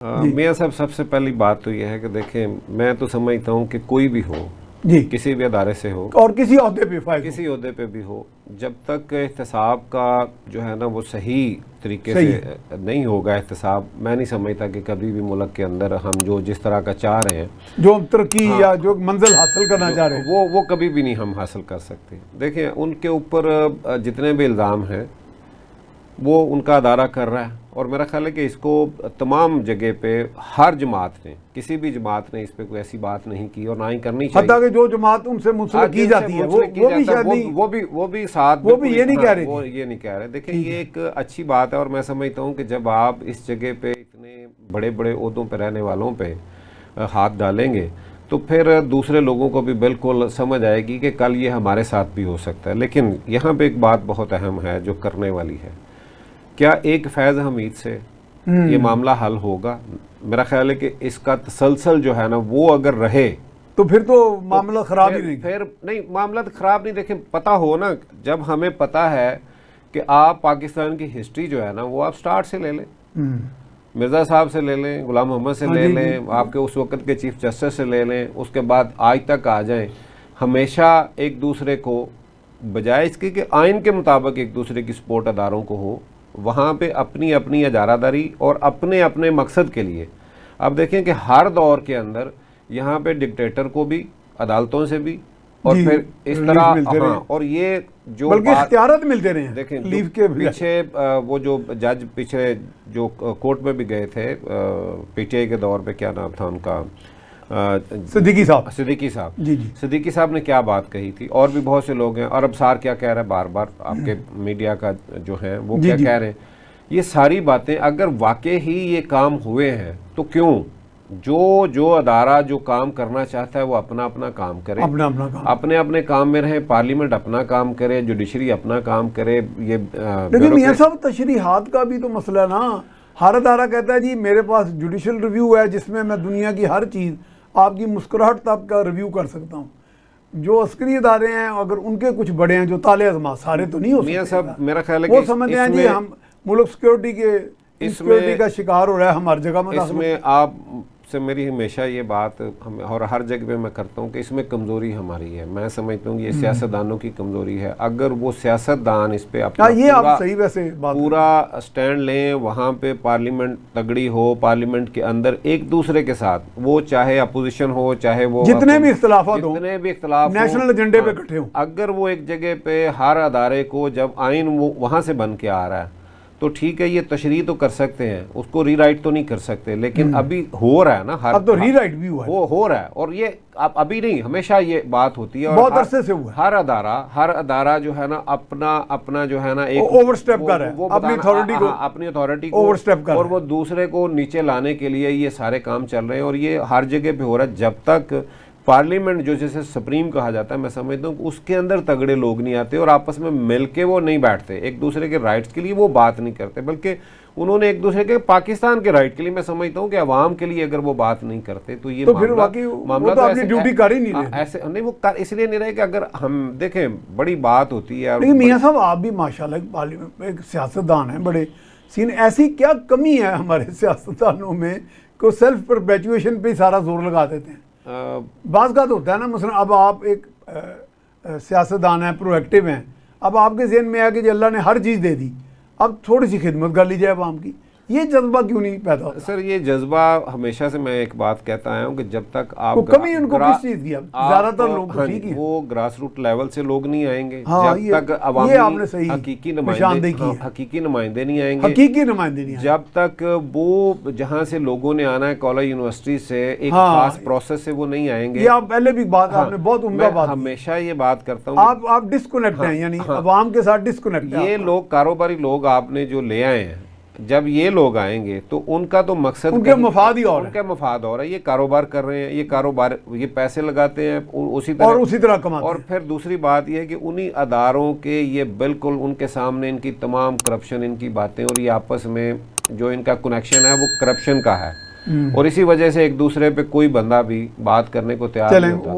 मियाँ साहब, सबसे पहली बात तो यह है कि देखें, मैं तो समझता हूँ कि कोई भी हो जी, किसी भी अदारे से हो और किसी ओहदे पे फायद किसी ओहदे पे भी हो, जब तक एहतसाब का जो है ना वो सही तरीके सही से नहीं होगा एहतसाब, मैं नहीं समझता कि कभी भी मुल्क के अंदर हम जो जिस तरह का चाह रहे हैं, जो तरक्की हाँ, या जो मंजिल हासिल करना चाह रहे हैं, वो कभी भी नहीं हम हासिल कर सकते। देखें, उनके ऊपर जितने भी इल्ज़ाम हैं वो उनका अदारा कर रहा है, और मेरा ख्याल है कि इसको तमाम जगह पे हर जमात ने, किसी भी जमात ने इस पे कोई ऐसी बात नहीं की और ना ही करनी चाहिए। हत्ता कि जो जमात उनसे मुंसलिक की जाती है वो भी शायद नहीं, वो भी साथ वो भी ये नहीं कह रहे, वो ये नहीं कह रहे। देखिए, ये एक अच्छी बात है, और मैं समझता हूँ कि जब आप इस जगह पे इतने बड़े बड़े ओहदों पे रहने वालों पे हाथ डालेंगे तो फिर दूसरे लोगों को भी बिल्कुल समझ आएगी कि कल ये हमारे साथ भी हो सकता है। लेकिन यहाँ पे एक बात बहुत अहम है जो करने वाली है, क्या एक फैज़ हमीद से ये मामला हल होगा? मेरा ख्याल है कि इसका तसलसल जो है ना वो अगर रहे तो फिर तो मामला ख़राब ही नहीं। फिर नहीं, मामला तो ख़राब नहीं। देखें, पता हो ना, जब हमें पता है कि आप पाकिस्तान की हिस्ट्री जो है ना वो आप स्टार्ट से ले लें, मिर्ज़ा साहब से ले लें, गुलाम मोहम्मद से ले लें, आपके उस वक़्त के चीफ जस्टिस से ले लें, उसके बाद आज तक आ जाएं, हमेशा एक दूसरे को बजाय इसके कि आइन के मुताबिक एक दूसरे की सपोर्ट अदारों को हो, वहाँ पे अपनी अपनी इजारादारी और अपने अपने मकसद के लिए। अब देखें कि हर दौर के अंदर यहाँ पे डिक्टेटर को भी अदालतों से भी और फिर इस तरह, हाँ, और ये जो बल्कि इख्तियारात मिलते रहे हैं। देखें, लीव के पीछे वो जो जज पीछे जो कोर्ट में भी गए थे पीटीआई के दौर पे, क्या नाम था उनका, सिद्दीकी साहब जी जी, सिद्दीकी साहब ने क्या बात कही थी, और भी बहुत से लोग हैं, और अब सार क्या कह रहे हैं, बार बार आपके मीडिया का जो है वो क्या कह रहे हैं, ये सारी बातें अगर वाकई ही ये काम हुए हैं तो क्यों जो अदारा जो काम करना चाहता है वो अपना अपना काम करे, अपने अपने काम में रहे, पार्लियामेंट अपना काम करे, जुडिशरी अपना काम करे। ये लेकिन मियां साहब, तशरीहात का भी तो मसला ना, हर अदारा कहता है जी मेरे पास जुडिशल रिव्यू है जिसमें मैं दुनिया की हर चीज़, आपकी मुस्कुराहट तक का रिव्यू कर सकता हूँ। जो अस्करी इदारे हैं अगर उनके कुछ बड़े हैं जो ताले आजमा, सारे तो नहीं हो सकते। मियां साहब, मेरा ख्याल है वो समझते हैं जी हम मुल्क सिक्योरिटी का शिकार हो रहा है, हमारी जगह में। इसमें आप से मेरी हमेशा ये बात और हर जगह पे मैं करता हूँ कि इसमें कमज़ोरी हमारी है। मैं समझता हूँ ये सियासतदानों की कमज़ोरी है। अगर वो सियासतदान इस पे अपना ये आप सही वैसे बात पूरा स्टैंड लें, वहाँ पे पार्लियामेंट तगड़ी हो, पार्लियामेंट के अंदर एक दूसरे के साथ, वो चाहे अपोजिशन हो चाहे वो जितने भी इख्तलाफात हो, नेशनल एजेंडे पे इकट्ठे हो, अगर वो एक जगह पे हर अदारे को जब आइन वो वहाँ से बन के आ रहा है तो ठीक है, ये तशरीह तो कर सकते हैं, उसको रीराइट तो नहीं कर सकते, लेकिन अभी हो रहा है ना, अब तो रीराइट भी हुआ है, हो रहा है। और ये अभी नहीं, हमेशा ये बात होती है, और बहुत अरसे से हुआ है। हर अदारा जो है ना अपना जो है ना एक ओवरस्टेप कर रहा है, अपनी अथॉरिटी को ओवरस्टेप कर, और वो दूसरे को नीचे लाने के लिए ये सारे काम चल रहे हैं, और ये हर जगह पे हो रहा है। जब तक पार्लियामेंट जो जैसे सुप्रीम कहा जाता है, मैं समझता हूँ उसके अंदर तगड़े लोग नहीं आते और आपस में मिलके वो नहीं बैठते, एक दूसरे के राइट्स के लिए वो बात नहीं करते, बल्कि उन्होंने एक दूसरे के पाकिस्तान के राइट के लिए, मैं समझता हूँ कि अवाम के लिए अगर वो बात नहीं करते तो ये मामला तो अपनी ड्यूटी कर ही नहीं रहे। ऐसे नहीं, वो इसलिए नहीं रहे कि अगर हम देखें, बड़ी बात होती है। लेकिन मियां साहब, आप भी माशाल्लाह एक सियासतदान हैं, बड़े सीन, ऐसी क्या कमी है हमारे सियासतदानों में को सेल्फ परपेचुएशन पे सारा जोर लगा देते हैं? बात का तो होता है ना, मसलन अब आप एक सियासतदान हैं, प्रोएक्टिव हैं, अब आपके ज़हन में आया कि अल्लाह ने हर चीज़ दे दी, अब थोड़ी सी खिदमत कर लीजिए आवाम की, ये जज्बा क्यों नहीं पैदा होता? सर, ये जज्बा हमेशा से मैं एक बात कहता आया हूँ कि जब तक आप कमी उनको किस चीज़ की, ज़्यादातर लोग ठीक ही, वो ग्रास रूट लेवल से लोग नहीं आएंगे, हाँ, जब तक अवामी हकीकी नुमाइंदे नहीं आएंगे, जब तक वो जहाँ से लोगों ने आना है, कॉलेज यूनिवर्सिटी से एक खास प्रोसेस से वो नहीं आएंगे। ये आप पहले भी बात, आपने बहुत उम्दा बात, हमेशा ये बात करता हूँ, आप डिस्कनेक्ट हैं, यानी अवाम के साथ डिस्कनेक्ट। ये लोग कारोबारी लोग आपने जो ले आए हैं, जब ये लोग आएंगे तो उनका तो मकसद, उनके मफाद ही और उनका मफाद और है, ये कारोबार कर रहे हैं, ये कारोबार, ये पैसे लगाते हैं उसी तरह कमाते हैं। और फिर दूसरी बात ये है कि उन्हीं अदारों के ये बिल्कुल उनके सामने इनकी तमाम करप्शन, इनकी बातें, और ये आपस में जो इनका कनेक्शन है वो करप्शन का है, और इसी वजह से एक दूसरे पे कोई बंदा भी बात करने को तैयार नहीं होता।